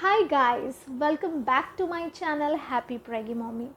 Hi guys, welcome back to my channel happy preggy mommy.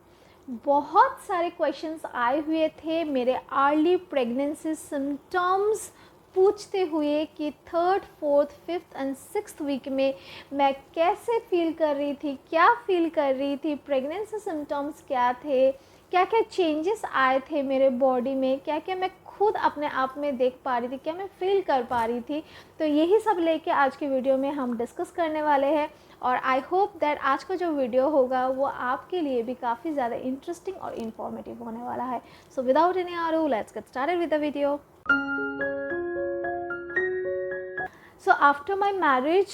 बहुत सारे questions आए हुए थे मेरे अर्ली प्रेगनेंसी सिम्टम्स पूछते हुए कि third, fourth, fifth and sixth week में मैं कैसे फील कर रही थी, क्या फील कर रही थी, प्रेगनेंसी सिम्टम्स क्या थे, क्या क्या चेंजेस आए थे मेरे बॉडी में, क्या क्या मैं खुद अपने आप में देख पा रही थी, क्या मैं फील कर पा रही थी। तो यही सब लेके आज की वीडियो में हम डिस्कस करने वाले हैं और आई होप दैट आज का जो वीडियो होगा वो आपके लिए भी काफ़ी ज़्यादा इंटरेस्टिंग और इन्फॉर्मेटिव होने वाला है। So without any are let's get started with the video. So after my marriage,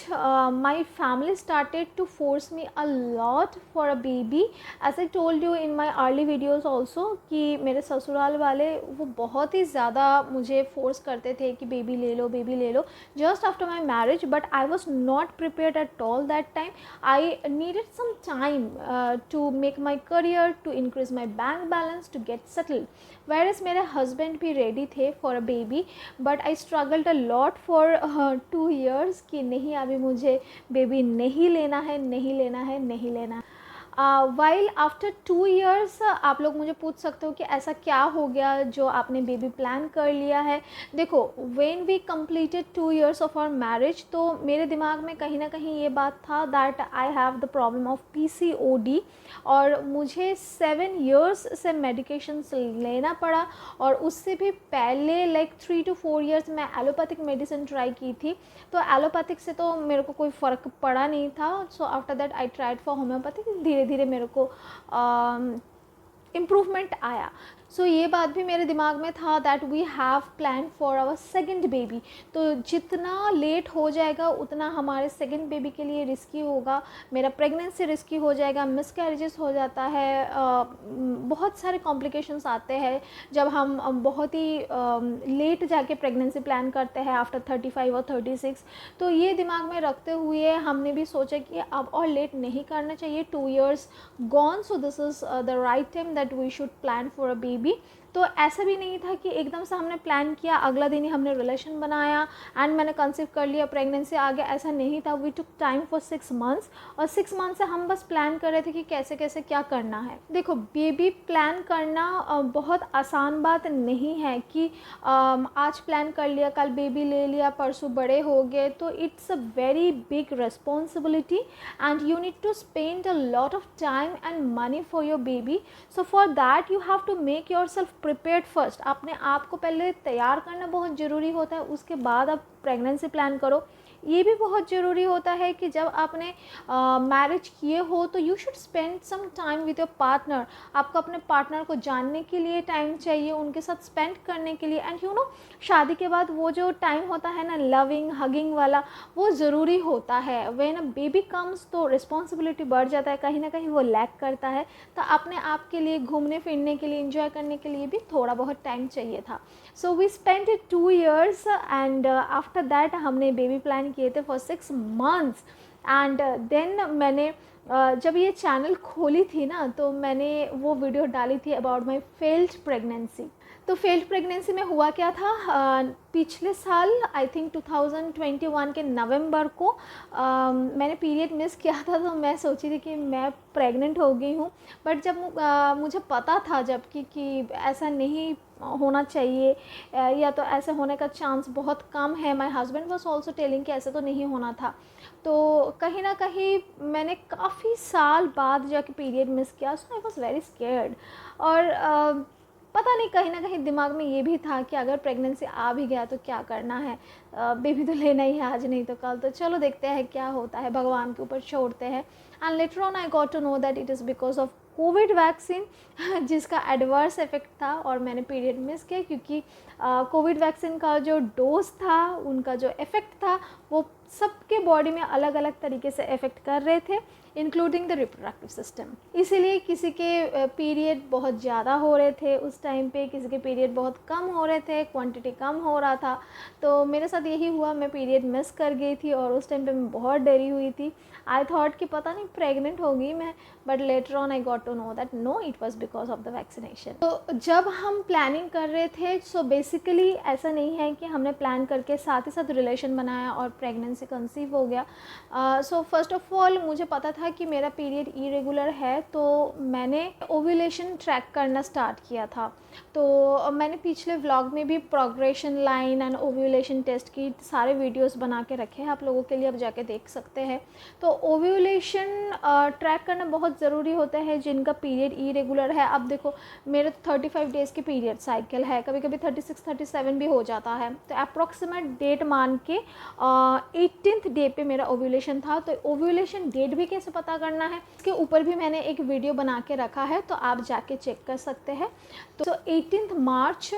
my family started to force me a lot for a baby. As I told you in my early videos also कि मेरे ससुराल वाले वो बहुत ही ज़्यादा मुझे force करते थे कि बेबी ले लो just after my marriage, but I was not prepared at all that time. I needed some time to make my career, to increase my bank balance, to get settled. Whereas मेरे husband भी ready थे for a baby, but I struggled a lot for 2 years कि नहीं, अभी मुझे baby नहीं लेना है, नहीं लेना है, नहीं लेना है। वाइल आफ्टर 2 ईयर्स आप लोग मुझे पूछ सकते हो कि ऐसा क्या हो गया जो आपने बेबी प्लान कर लिया है। देखो, when we completed 2 years of our marriage तो मेरे दिमाग में कहीं ना कहीं ये बात था that I have the problem of PCOD और मुझे 7 ईयर्स से मेडिकेशंस लेना पड़ा और उससे भी पहले लाइक 3 to 4 ईयर्स मैं एलोपैथिक मेडिसिन ट्राई की थी। तो एलोपैथिक से तो मेरे को कोई फ़र्क पड़ा नहीं था। So after that I tried for homeopathic. धीरे धीरे मेरे को इम्प्रूवमेंट आया। सो ये बात भी मेरे दिमाग में था that we have plan for our second baby. तो जितना लेट हो जाएगा उतना हमारे सेकेंड बेबी के लिए रिस्की होगा, मेरा प्रेगनेंसी रिस्की हो जाएगा, मिसकैरेजेस हो जाता है, बहुत सारे कॉम्प्लिकेशंस आते हैं जब हम बहुत ही लेट जाके प्रेगनेंसी प्लान करते हैं आफ्टर 35 और 36। तो ये दिमाग में रखते हुए हमने भी सोचा कि अब और लेट नहीं करना चाहिए। 2 years gone, so this is the right time that we should plan for a baby. तो ऐसा भी नहीं था कि एकदम से हमने प्लान किया, अगला दिन ही हमने रिलेशन बनाया एंड मैंने कंसीव कर लिया, प्रेगनेंसी आ गया, ऐसा नहीं था। We took time for 6 months और 6 मंथ से हम बस प्लान कर रहे थे कि कैसे कैसे क्या करना है। देखो, बेबी प्लान करना बहुत आसान बात नहीं है कि आज प्लान कर लिया, कल बेबी ले लिया, परसों बड़े हो गए। तो it's a very big responsibility and you need to spend a lot of time and money for your baby. So for that you have to make yourself prepared first. अपने आप को पहले तैयार करना बहुत ज़रूरी होता है, उसके बाद आप प्रेगनेंसी प्लान करो। ये भी बहुत ज़रूरी होता है कि जब आपने मैरिज किए हो तो you should spend some time with your partner. आपको अपने पार्टनर को जानने के लिए टाइम चाहिए, उनके साथ स्पेंड करने के लिए। एंड यू नो, शादी के बाद वो जो टाइम होता है ना, लविंग हगिंग वाला, वो ज़रूरी होता है। व्हेन अ बेबी कम्स तो रिस्पॉन्सिबिलिटी बढ़ जाता है, कहीं ना कहीं वो लैक करता है। तो अपने आप के लिए घूमने फिरने के लिए, इंजॉय करने के लिए भी थोड़ा बहुत टाइम चाहिए था। So we spend 2 years and after that हमने बेबी प्लान किए थे फॉर 6 मंथ्स। एंड देन मैंने जब ये चैनल खोली थी ना तो मैंने वो वीडियो डाली थी अबाउट माई फेल्ड प्रेगनेंसी। तो फेल्ड प्रेगनेंसी में हुआ क्या था, पिछले साल आई थिंक 2021 के नवंबर को मैंने पीरियड मिस किया था। तो मैं सोची थी कि मैं प्रेग्नेंट हो गई हूँ, बट जब मुझे पता था जबकि कि ऐसा नहीं होना चाहिए या तो ऐसे होने का चांस बहुत कम है। My husband was also telling कि ऐसे तो नहीं होना था। तो कहीं ना कहीं मैंने काफ़ी साल बाद जाके पीरियड मिस किया। सो आई वाज वेरी स्केयर्ड और पता नहीं, कहीं ना कहीं दिमाग में ये भी था कि अगर प्रेगनेंसी आ भी गया तो क्या करना है, बेबी तो लेना ही है, आज नहीं तो कल, तो चलो देखते हैं क्या होता है, भगवान के ऊपर छोड़ते हैं। And later on I got to know that it is because of COVID vaccine जिसका एडवर्स इफेक्ट था और मैंने पीरियड मिस किया क्योंकि कोविड वैक्सीन का जो डोज था, उनका जो इफ़ेक्ट था, वो सबके बॉडी में अलग अलग तरीके से इफ़ेक्ट कर रहे थे, इंक्लूडिंग द रिप्रोडक्टिव सिस्टम। इसीलिए किसी के पीरियड बहुत ज़्यादा हो रहे थे उस टाइम पे, किसी के पीरियड बहुत कम हो रहे थे, क्वांटिटी कम हो रहा था। तो मेरे साथ यही हुआ, मैं पीरियड मिस कर गई थी और उस टाइम पे मैं बहुत डरी हुई थी। आई थॉट कि पता नहीं प्रेग्नेंट होगी मैं, but later on I got to know that no, it was because of the vaccination. तो जब हम प्लानिंग कर रहे थे, सो बेसिकली ऐसा नहीं है कि हमने प्लान करके साथ ही साथ रिलेशन बनाया और प्रेगनेंसी प्रेगनेंसी कंसीव हो गया। सो फर्स्ट ऑफ ऑल मुझे पता था कि मेरा पीरियड इरेगुलर है, तो मैंने ओव्यूलेशन ट्रैक करना स्टार्ट किया था। तो मैंने पिछले व्लॉग में भी progression line and ovulation test की सारे वीडियोस बना के रखे हैं आप लोगों के लिए, आप जाके देख सकते हैं। तो ओव्यूलेशन ट्रैक करना बहुत ज़रूरी होता है जिनका पीरियड इरेगुलर है। अब देखो मेरे तो 35 डेज़ की पीरियड साइकिल है, कभी कभी 36 37 भी हो जाता है। तो अप्रॉक्सीमेट डेट मान के 18th डे पे मेरा ओव्यूलेशन था। तो ओव्यूलेशन डेट भी कैसे पता करना है इसके ऊपर भी मैंने एक वीडियो बना के रखा है, तो आप जाके चेक कर सकते हैं। तो 18th मार्च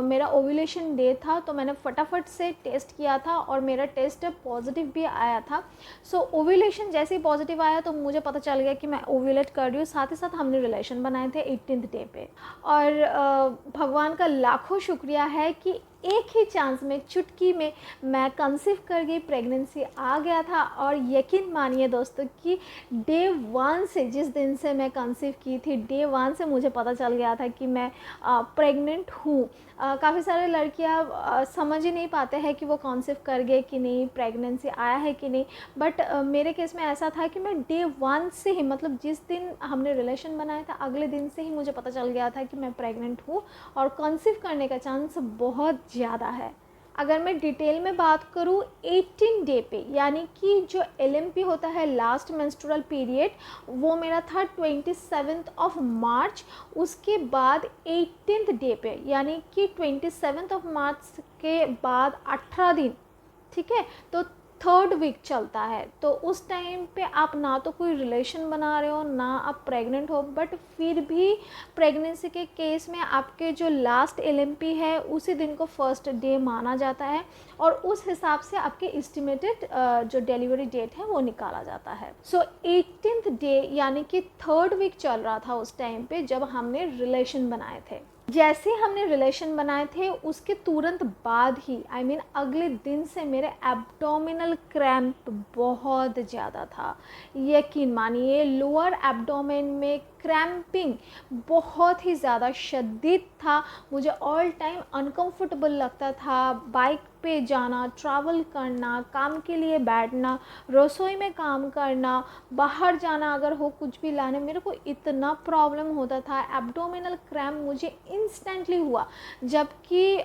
मेरा ओव्यूलेशन डे था, तो मैंने फटाफट से टेस्ट किया था और मेरा टेस्ट पॉजिटिव भी आया था। सो ओव्यूलेशन जैसे ही पॉजिटिव आया तो मुझे पता चल गया कि मैं ओव्यूलेट कर रही हूँ। साथ ही साथ हमने रिलेशन बनाए थे 18th डे पे, और भगवान का लाखों शुक्रिया है कि एक ही चांस में, चुटकी में मैं कंसीव कर गई, प्रेगनेंसी आ गया था। और यकीन मानिए दोस्तों कि डे 1 से, जिस दिन से मैं कंसीव की थी, डे 1 से मुझे पता चल गया था कि मैं प्रेग्नेंट हूँ। काफ़ी सारे लड़कियाँ समझ ही नहीं पाते हैं कि वो कंसीव कर गए कि नहीं, प्रेगनेंसी आया है कि नहीं। बट मेरे केस में ऐसा था कि मैं डे 1 से ही, मतलब जिस दिन हमने रिलेशन बनाया था अगले दिन से ही मुझे पता चल गया था कि मैं प्रेग्नेंट हूँ और कंसीव करने का चांस बहुत ज़्यादा है। अगर मैं डिटेल में बात करूँ 18 डे पे, यानी कि जो LMP होता है लास्ट मेंस्ट्रुअल पीरियड, वो मेरा था 27th ऑफ मार्च। उसके बाद 18th डे पे, यानी कि 27th ऑफ मार्च के बाद 18 दिन, ठीक है, तो 3rd वीक चलता है। तो उस टाइम पे आप ना तो कोई रिलेशन बना रहे हो, ना आप प्रेग्नेंट हो, बट फिर भी प्रेगनेंसी के केस में आपके जो लास्ट LMP है उसी दिन को फर्स्ट डे माना जाता है, और उस हिसाब से आपके एस्टिमेटेड जो डिलीवरी डेट है वो निकाला जाता है। सो 18th डे यानी कि 3rd वीक चल रहा था उस टाइम पे जब हमने रिलेशन बनाए थे। जैसे हमने रिलेशन बनाए थे उसके तुरंत बाद ही, आई मीन अगले दिन से मेरे एब्डोमिनल क्रैम्प बहुत ज़्यादा था। यकीन मानिए लोअर एब्डोमेन में क्रैम्पिंग बहुत ही ज़्यादा शदीद था। मुझे ऑल टाइम अनकंफर्टेबल लगता था। बाइक पे जाना, ट्रैवल करना, काम के लिए बैठना, रसोई में काम करना, बाहर जाना अगर हो कुछ भी लाने, मेरे को इतना प्रॉब्लम होता था। एब्डोमिनल क्रैम्प मुझे इंस्टेंटली हुआ, जबकि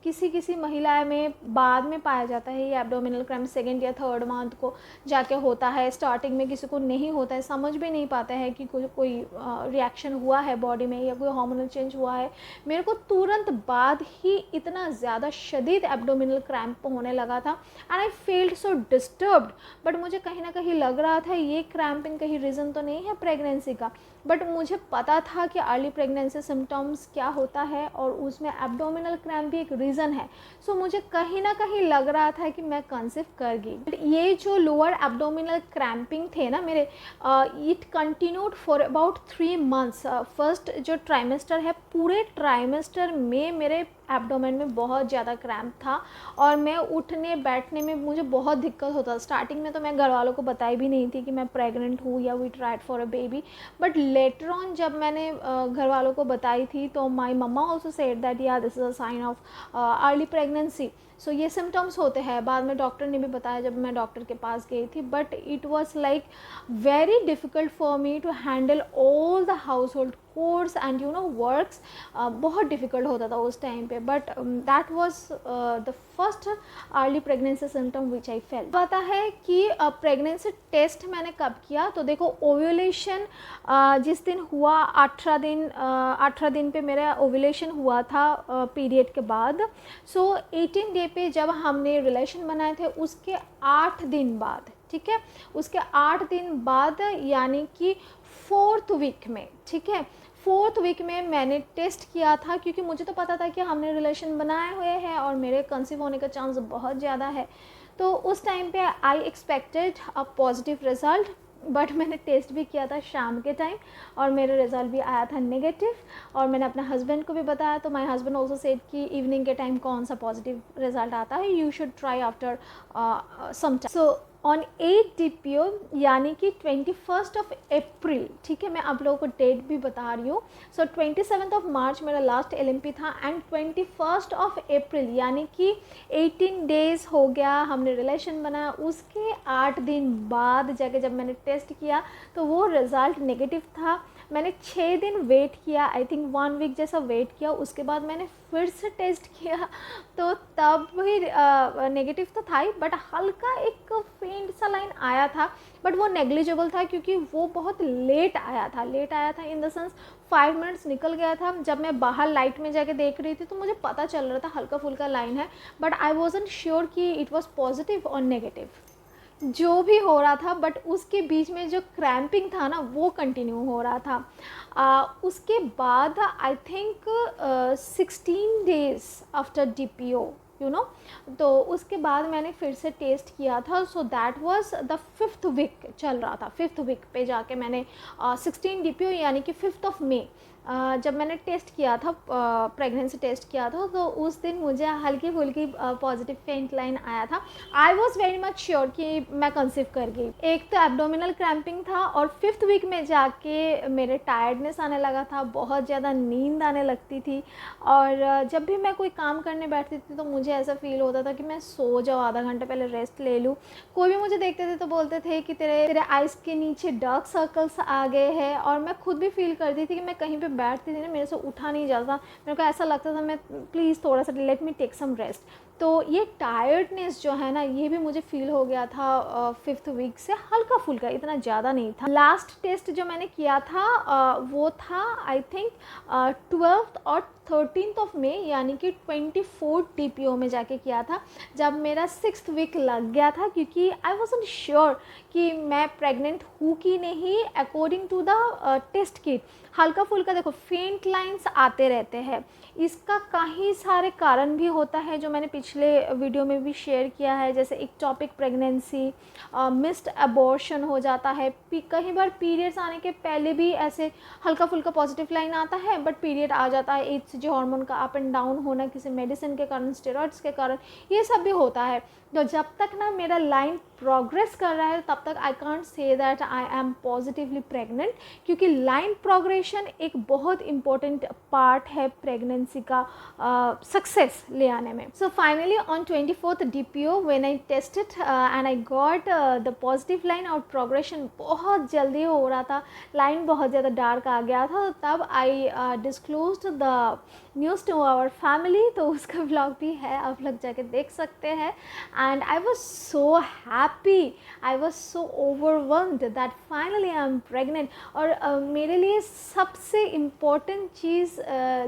किसी किसी महिला में बाद में पाया जाता है ये एब्डोमिनल क्रैम्प 2nd या 3rd मंथ को जाके होता है। स्टार्टिंग में किसी को नहीं होता है, समझ भी नहीं पाता है कि कोई रिएक्शन हुआ है बॉडी में या कोई हार्मोनल चेंज हुआ है। मेरे को तुरंत बाद ही इतना ज़्यादा शदीद एब्डोमिनल क्रैम्प होने लगा था and I field so disturbed. But मुझे कहीं ना कहीं लग रहा था ये क्रैम्पिंग कहीं रीज़न तो नहीं है प्रेगनेंसी का, बट मुझे पता था कि अर्ली प्रेगनेंसी सिम्टम्स क्या होता है और उसमें एब्डोमिनल क्रैम्प भी एक रीज़न है। सो मुझे कहीं ना कहीं लग रहा था कि मैं कंसीव कर गई। बट ये जो लोअर एब्डोमिनल क्रैम्पिंग थे ना मेरे, it continued for about 3 months. First जो ट्राइमेस्टर है, पूरे ट्राइमेस्टर में मेरे एब्डोमेन में बहुत ज़्यादा क्रैम्प था और मैं उठने बैठने में मुझे बहुत दिक्कत होता। स्टार्टिंग में तो मैं घर वालों को बताई भी नहीं थी कि मैं प्रेग्नेंट हूँ या we tried for a baby, but later on जब मैंने घर वालों को बताई थी तो my mumma also said that yeah this is a sign of early pregnancy. So ये सिम्टम्स होते हैं। बाद में डॉक्टर ने भी बताया जब मैं डॉक्टर के पास गई थी, but it was like very difficult for me to handle all the household chores and you know works. बहुत डिफ़िकल्ट होता था उस टाइम पे, but that was the first early pregnancy symptom which I felt. पता है कि pregnancy test मैंने कब किया, तो देखो ओव्यूलेशन जिस दिन हुआ 18 दिन पे मेरा ओव्यूलेशन हुआ था पीरियड के बाद। सो 18 डे पे जब हमने रिलेशन बनाए थे उसके 8 दिन बाद, ठीक है, उसके 8 दिन बाद यानी कि 4th वीक में, ठीक है, 4th वीक में मैंने टेस्ट किया था, क्योंकि मुझे तो पता था कि हमने रिलेशन बनाए हुए हैं और मेरे कंसीव होने का चांस बहुत ज़्यादा है। तो उस टाइम पे I expected a positive result, but मैंने टेस्ट भी किया था शाम के टाइम और मेरा रिज़ल्ट भी आया था नेगेटिव। और मैंने अपने हस्बैंड को भी बताया, तो माय हस्बैंड ऑल्सो सेड कि इवनिंग के टाइम कौन सा पॉजिटिव रिज़ल्ट आता है, you should try after some time. So on 8 DPO यानी कि 21 अप्रैल, ठीक है, मैं आप लोगों को डेट भी बता रही हूँ। सो 27 मार्च मेरा लास्ट LMP था एंड 21 अप्रैल यानी कि 18 डेज़ हो गया हमने रिलेशन बनाया। उसके 8 दिन बाद जाके जब मैंने टेस्ट किया तो वो रिज़ल्ट नेगेटिव था। मैंने 6 दिन वेट किया, आई थिंक 1 वीक जैसा वेट किया। उसके बाद मैंने फिर से टेस्ट किया तो तब भी नेगेटिव तो था ही, बट हल्का एक फेंट सा लाइन आया था, बट वो नेग्लिजिबल था क्योंकि वो बहुत लेट आया था इन द सेंस 5 मिनट्स निकल गया था। जब मैं बाहर लाइट में जाके देख रही थी तो मुझे पता चल रहा था हल्का फुल्का लाइन है, बट आई वॉजंट श्योर कि इट वॉज पॉजिटिव और नेगेटिव। जो भी हो रहा था, बट उसके बीच में जो क्रैम्पिंग था ना वो कंटिन्यू हो रहा था। उसके बाद I think 16 days after DPO, you know, तो उसके बाद मैंने फिर से टेस्ट किया था। So that was the 5th week चल रहा था। 5th वीक पे जाके मैंने 16 DPO यानी कि 5 मई जब मैंने टेस्ट किया था, प्रेगनेंसी टेस्ट किया था, तो उस दिन मुझे हल्की फुल्की पॉजिटिव फेंट लाइन आया था। I was very much sure कि मैं कंसीव कर गई। एक तो एब्डोमिनल क्रैम्पिंग था और 5th वीक में जाके मेरे टायर्डनेस आने लगा था, बहुत ज़्यादा नींद आने लगती थी। और जब भी मैं कोई काम करने बैठती थी तो मुझे ऐसा फील होता था कि मैं सो जाऊँ, आधा घंटे पहले रेस्ट ले लूँ। कोई भी मुझे देखते थे तो बोलते थे कि तेरे आइज़ के नीचे डार्क सर्कल्स आ गए हैं, और मैं खुद भी फील करती थी कि मैं कहीं पे बैठती थी ना, मेरे से उठा नहीं जाता, मेरे को ऐसा लगता था मैं प्लीज़ थोड़ा सा let me take some rest. तो ये टायर्डनेस जो है ना, ये भी मुझे फील हो गया था 5th वीक से, हल्का फुल्का, इतना ज़्यादा नहीं था। लास्ट टेस्ट जो मैंने किया था वो था आई थिंक 12th और 13th मई यानी कि 24 DPO में जाके किया था, जब मेरा 6th वीक लग गया था, क्योंकि आई वॉजंट श्योर कि मैं प्रेग्नेंट हूँ कि नहीं। According to the test kit हल्का फुल्का देखो फेंट लाइंस आते रहते हैं, इसका कई सारे कारण भी होता है जो मैंने पिछले वीडियो में भी शेयर किया है, जैसे इक्टोपिक प्रेगनेंसी, मिस्ड अबॉर्शन हो जाता है, कई बार पीरियड्स आने के पहले भी ऐसे हल्का फुल्का पॉजिटिव लाइन आता है, बट पीरियड आ जाता है, HCG हार्मोन का अप एंड डाउन होना किसी मेडिसिन के कारण, स्टेरॉइड्स के कारण, ये सब भी होता है। तो जब तक ना मेरा लाइन प्रोग्रेस कर रहा है तब तक I can't say that I am positively pregnant, क्योंकि लाइन प्रोग्रेशन एक बहुत इंपॉर्टेंट पार्ट है प्रेगनेंसी का सक्सेस ले आने में। So finally on 24th DPO when I tasted and I got the positive line, और प्रोग्रेशन बहुत जल्दी हो रहा था, लाइन बहुत ज़्यादा डार्क आ गया था, तब I disclosed the news to our family. तो उसका ब्लॉग भी है, आप लोग जाके देख सकते हैं। And I was so happy, I was so overwhelmed that finally I am pregnant. और मेरे लिए सबसे इम्पोर्टेंट चीज़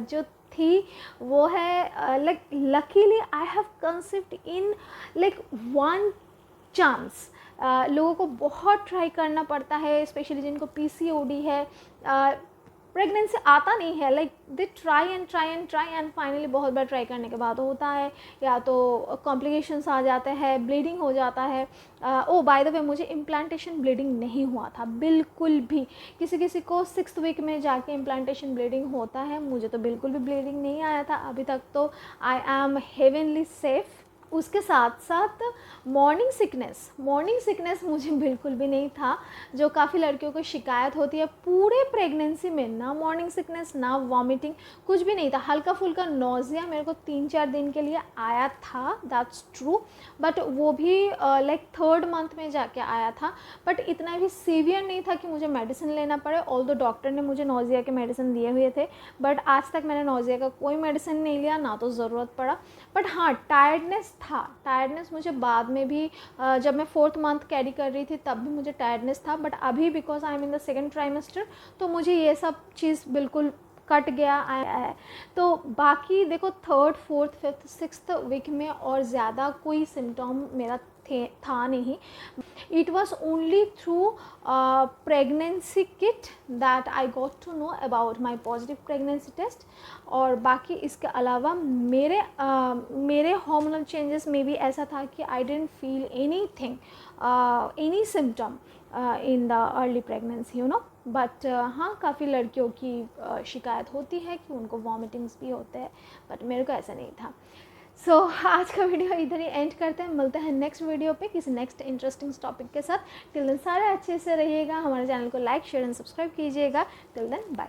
जो थी वो है like luckily I have conceived in like 1 chance. लोगों को बहुत ट्राई करना पड़ता है, स्पेशली जिनको PCOD है, प्रेगनेंसी आता नहीं है, like they try and finally बहुत बार ट्राई करने के बाद होता है, या तो कॉम्प्लिकेशंस आ जाते हैं, ब्लीडिंग हो जाता है। ओ बाय द वे मुझे इम्प्लांटेशन ब्लीडिंग नहीं हुआ था बिल्कुल भी, किसी को 6th वीक में जाके इम्प्लांटेशन ब्लीडिंग होता है, मुझे तो बिल्कुल भी ब्लीडिंग नहीं आया था अभी तक, तो आई एम हेवनली सेफ। उसके साथ साथ मॉर्निंग सिकनेस मुझे बिल्कुल भी नहीं था, जो काफ़ी लड़कियों को शिकायत होती है। पूरे प्रेगनेंसी में ना मॉर्निंग सिकनेस ना वॉमिटिंग, कुछ भी नहीं था। हल्का फुल्का नोज़िया मेरे को 3-4 दिन के लिए आया था, दैट्स ट्रू, बट वो भी लाइक 3rd मंथ में जाके आया था, बट इतना भी सीवियर नहीं था कि मुझे मेडिसिन लेना पड़े। ऑल्दो डॉक्टर ने मुझे नोज़िया के मेडिसिन दिए हुए थे, बट आज तक मैंने नोज़िया का कोई मेडिसिन नहीं लिया, ना तो ज़रूरत पड़ा। बट हाँ, टायर्डनेस मुझे बाद में भी जब मैं 4th मंथ कैरी कर रही थी तब भी मुझे टायर्डनेस था, बट अभी because I am in the 2nd trimester तो मुझे ये सब चीज़ बिल्कुल कट गया है। तो बाकी देखो 3rd, 4th, 5th, 6th week में और ज़्यादा कोई सिम्टम मेरा था नहीं। It was only through pregnancy kit that I got to know about my positive pregnancy test। और बाकी इसके अलावा मेरे hormonal changes में भी ऐसा था कि I didn't feel anything, any symptom in the early pregnancy, you know। But हाँ, काफ़ी लड़कियों की शिकायत होती है कि उनको वॉमिटिंग्स भी होते हैं, बट मेरे को ऐसा नहीं था। सो आज का वीडियो इधर ही एंड करते हैं, मिलते हैं नेक्स्ट वीडियो पे किसी नेक्स्ट इंटरेस्टिंग टॉपिक के साथ। टिल देन सारे अच्छे से रहिएगा, हमारे चैनल को लाइक शेयर एंड सब्सक्राइब कीजिएगा। Till then bye.